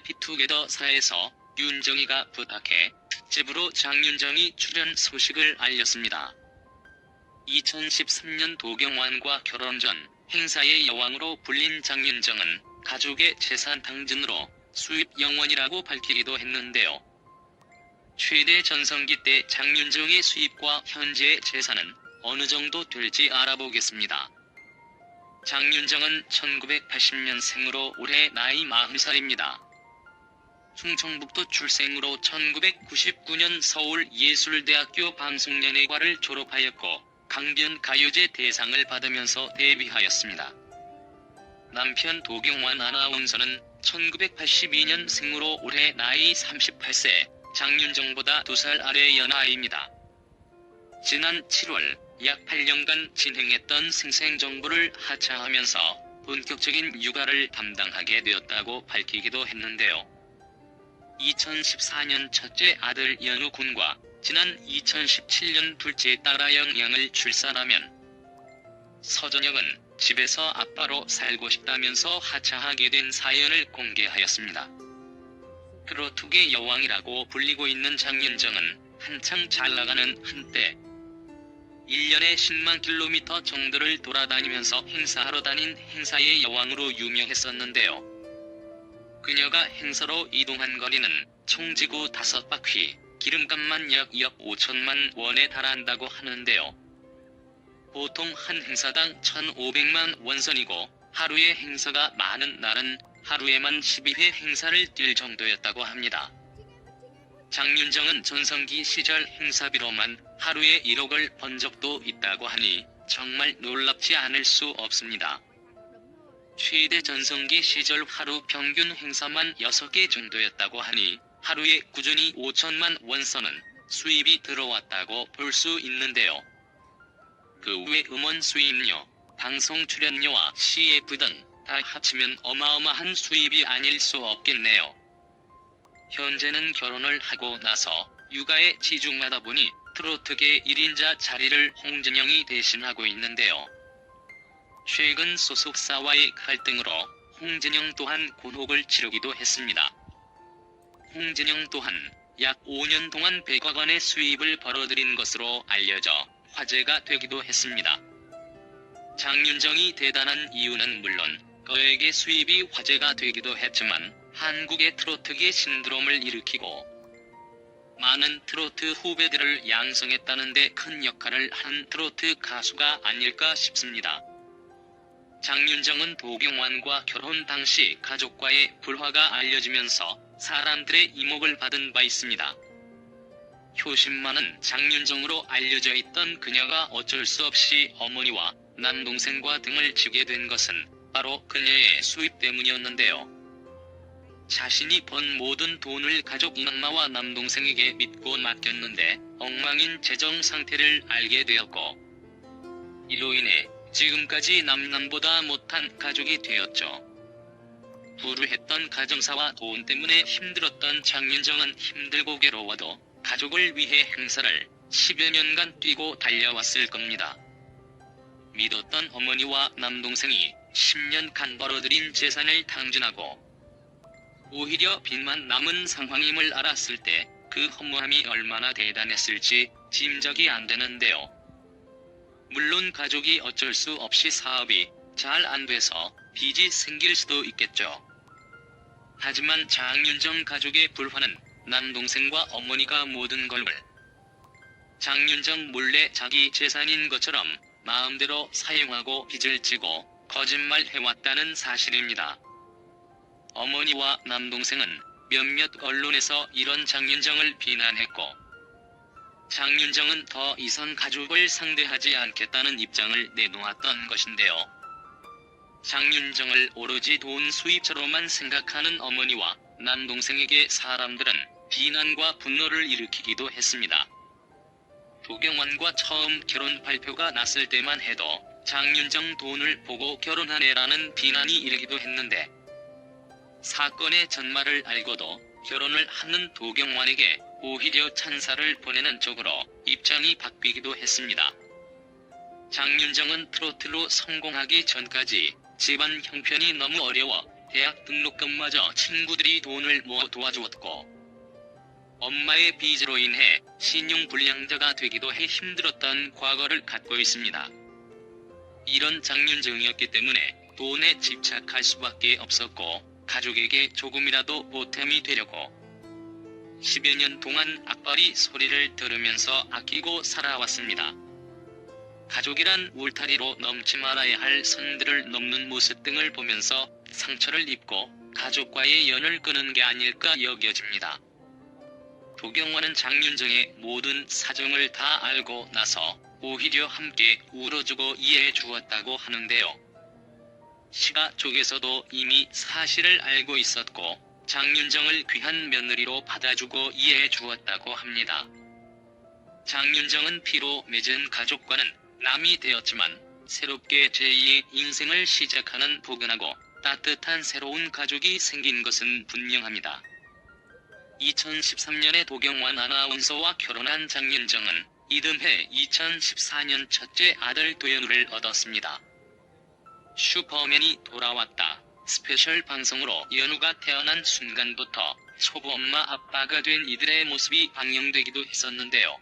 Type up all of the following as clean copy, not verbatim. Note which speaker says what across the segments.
Speaker 1: 해피투게더사에서 윤정이가 부탁해 특집으로 장윤정이 출연 소식을 알렸습니다. 2013년 도경완과 결혼 전 행사의 여왕으로 불린 장윤정은 가족의 재산 당진으로 수입 영원이라고 밝히기도 했는데요. 최대 전성기 때 장윤정의 수입과 현재의 재산은 어느 정도 될지 알아보겠습니다. 장윤정은 1980년생으로 올해 나이 40살입니다. 충청북도 출생으로 1999년 서울예술대학교 방송연예과를 졸업하였고 강변가요제 대상을 받으면서 데뷔하였습니다. 남편 도경완 아나운서는 1982년생으로 올해 나이 38세, 장윤정보다 2살 아래 연하입니다. 지난 7월 약 8년간 진행했던 생생정보를 하차하면서 본격적인 육아를 담당하게 되었다고 밝히기도 했는데요. 2014년 첫째 아들 연우 군과 지난 2017년 둘째 딸 아영양을 출산하면 서전영은 집에서 아빠로 살고 싶다면서 하차하게 된 사연을 공개하였습니다. 트로트계 여왕이라고 불리고 있는 장윤정은 한창 잘나가는 한때 1년에 10만 킬로미터 정도를 돌아다니면서 행사하러 다닌 행사의 여왕으로 유명했었는데요. 그녀가 행사로 이동한 거리는 총지구 5바퀴, 기름값만 약 5천만 원에 달한다고 하는데요. 보통 한 행사당 1,500만 원선이고 하루에 행사가 많은 날은 하루에만 12회 행사를 뛸 정도였다고 합니다. 장윤정은 전성기 시절 행사비로만 하루에 1억을 번 적도 있다고 하니 정말 놀랍지 않을 수 없습니다. 최대 전성기 시절 하루 평균 행사만 6개 정도였다고 하니 하루에 꾸준히 5천만 원선은 수입이 들어왔다고 볼 수 있는데요. 그 외 음원 수입료, 방송 출연료와 CF 등 다 합치면 어마어마한 수입이 아닐 수 없겠네요. 현재는 결혼을 하고 나서 육아에 치중하다 보니 트로트계 1인자 자리를 홍진영이 대신하고 있는데요. 최근 소속사와의 갈등으로 홍진영 또한 곤혹을 치르기도 했습니다. 홍진영 또한 약 5년 동안 100억 원의 수입을 벌어들인 것으로 알려져 화제가 되기도 했습니다. 장윤정이 대단한 이유는 물론 그에게 수입이 화제가 되기도 했지만 한국의 트로트계 신드롬을 일으키고 많은 트로트 후배들을 양성했다는 데 큰 역할을 한 트로트 가수가 아닐까 싶습니다. 장윤정은 도경완과 결혼 당시 가족과의 불화가 알려지면서 사람들의 이목을 받은 바 있습니다. 효심 많은 장윤정으로 알려져 있던 그녀가 어쩔 수 없이 어머니와 남동생과 등을 지게 된 것은 바로 그녀의 수입 때문이었는데요. 자신이 번 모든 돈을 가족 엄마와 남동생에게 믿고 맡겼는데 엉망인 재정 상태를 알게 되었고 이로 인해 지금까지 남남보다 못한 가족이 되었죠. 불우했던 가정사와 돈 때문에 힘들었던 장윤정은 힘들고 괴로워도 가족을 위해 행사를 10여 년간 뛰고 달려왔을 겁니다. 믿었던 어머니와 남동생이 10년간 벌어들인 재산을 탕진하고 오히려 빚만 남은 상황임을 알았을 때 그 허무함이 얼마나 대단했을지 짐작이 안 되는데요. 물론 가족이 어쩔 수 없이 사업이 잘 안 돼서 빚이 생길 수도 있겠죠. 하지만 장윤정 가족의 불화는 남동생과 어머니가 모든 걸 장윤정 몰래 자기 재산인 것처럼 마음대로 사용하고 빚을 지고 거짓말해왔다는 사실입니다. 어머니와 남동생은 몇몇 언론에서 이런 장윤정을 비난했고 장윤정은 더 이상 가족을 상대하지 않겠다는 입장을 내놓았던 것인데요. 장윤정을 오로지 돈 수입처로만 생각하는 어머니와 남동생에게 사람들은 비난과 분노를 일으키기도 했습니다. 도경완과 처음 결혼 발표가 났을 때만 해도 장윤정 돈을 보고 결혼하네라는 비난이 일기도 했는데 사건의 전말을 알고도 결혼을 하는 도경완에게 오히려 찬사를 보내는 쪽으로 입장이 바뀌기도 했습니다. 장윤정은 트로트로 성공하기 전까지 집안 형편이 너무 어려워 대학 등록금마저 친구들이 돈을 모아 도와주었고 엄마의 빚으로 인해 신용불량자가 되기도 해 힘들었던 과거를 갖고 있습니다. 이런 장윤정이었기 때문에 돈에 집착할 수밖에 없었고 가족에게 조금이라도 보탬이 되려고 10여 년 동안 악바리 소리를 들으면서 아끼고 살아왔습니다. 가족이란 울타리로 넘지 말아야 할 선들을 넘는 모습 등을 보면서 상처를 입고 가족과의 연을 끊은 게 아닐까 여겨집니다. 도경완은 장윤정의 모든 사정을 다 알고 나서 오히려 함께 울어주고 이해해 주었다고 하는데요. 시가 쪽에서도 이미 사실을 알고 있었고 장윤정을 귀한 며느리로 받아주고 이해해 주었다고 합니다. 장윤정은 피로 맺은 가족과는 남이 되었지만 새롭게 제2의 인생을 시작하는 포근하고 따뜻한 새로운 가족이 생긴 것은 분명합니다. 2013년에 도경완 아나운서와 결혼한 장윤정은 이듬해 2014년 첫째 아들 도연우를 얻었습니다. 슈퍼맨이 돌아왔다 스페셜 방송으로 연우가 태어난 순간부터 초보엄마 아빠가 된 이들의 모습이 방영되기도 했었는데요.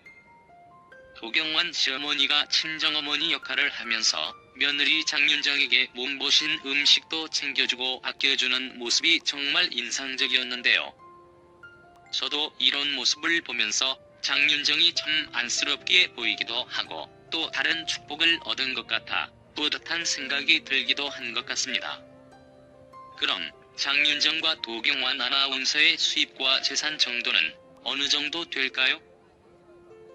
Speaker 1: 도경완 시어머니가 친정어머니 역할을 하면서 며느리 장윤정에게 몸보신 음식도 챙겨주고 아껴주는 모습이 정말 인상적이었는데요. 저도 이런 모습을 보면서 장윤정이 참 안쓰럽게 보이기도 하고 또 다른 축복을 얻은 것 같아 뿌듯한 생각이 들기도 한 것 같습니다. 그럼 장윤정과 도경완 아나운서의 수입과 재산 정도는 어느 정도 될까요?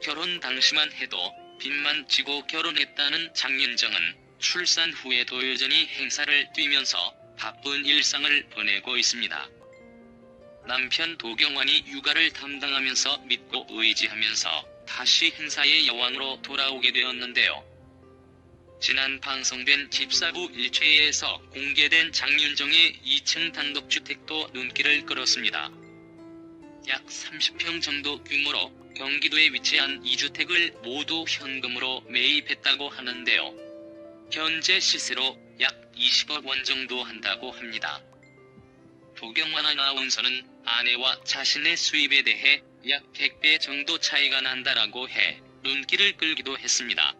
Speaker 1: 결혼 당시만 해도 빚만 지고 결혼했다는 장윤정은 출산 후에도 여전히 행사를 뛰면서 바쁜 일상을 보내고 있습니다. 남편 도경완이 육아를 담당하면서 믿고 의지하면서 다시 행사의 여왕으로 돌아오게 되었는데요. 지난 방송된 집사부 1회에서 공개된 장윤정의 2층 단독주택도 눈길을 끌었습니다. 약 30평 정도 규모로 경기도에 위치한 이 주택을 모두 현금으로 매입했다고 하는데요. 현재 시세로 약 20억 원 정도 한다고 합니다. 도경완 아나운서는 아내와 자신의 수입에 대해 약 100배 정도 차이가 난다라고 해 눈길을 끌기도 했습니다.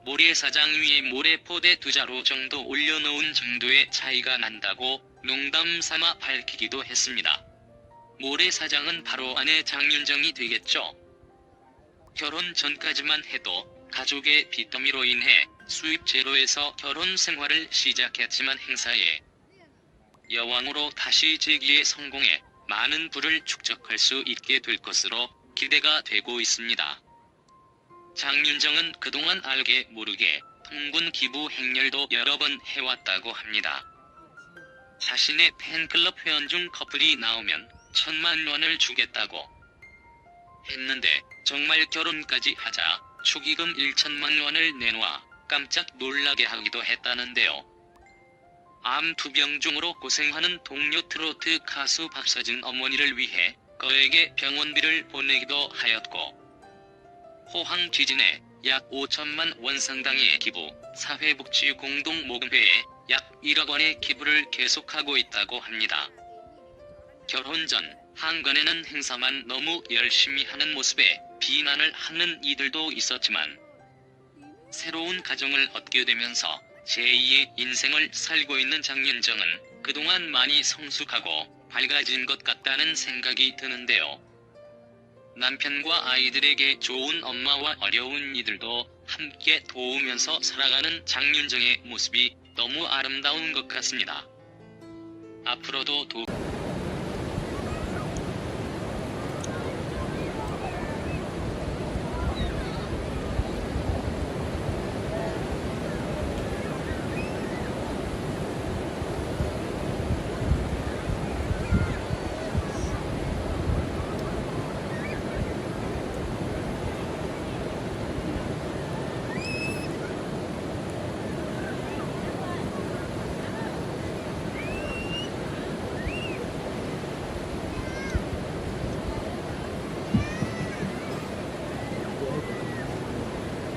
Speaker 1: 모래사장 위에 모래포대 2자루 정도 올려놓은 정도의 차이가 난다고 농담삼아 밝히기도 했습니다. 모래사장은 바로 아내 장윤정이 되겠죠. 결혼 전까지만 해도 가족의 빚더미로 인해 수입 제로에서 결혼 생활을 시작했지만 행사에 여왕으로 다시 재기에 성공해 많은 부를 축적할 수 있게 될 것으로 기대가 되고 있습니다. 장윤정은 그동안 알게 모르게 통군 기부 행렬도 여러 번 해왔다고 합니다. 자신의 팬클럽 회원 중 커플이 나오면 1,000만 원을 주겠다고 했는데 정말 결혼까지 하자 축의금 1,000만 원을 내놓아 깜짝 놀라게 하기도 했다는데요. 암 투병 중으로 고생하는 동료 트로트 가수 박서진 어머니를 위해 그에게 병원비를 보내기도 하였고 포항 지진에 약 5천만 원 상당의 기부, 사회복지공동모금회에 약 1억 원의 기부를 계속하고 있다고 합니다. 결혼 전 한간에는 행사만 너무 열심히 하는 모습에 비난을 하는 이들도 있었지만 새로운 가정을 얻게 되면서 제2의 인생을 살고 있는 장윤정은 그동안 많이 성숙하고 밝아진 것 같다는 생각이 드는데요. 남편과 아이들에게 좋은 엄마와 어려운 이들도 함께 도우면서 살아가는 장윤정의 모습이 너무 아름다운 것 같습니다. 앞으로도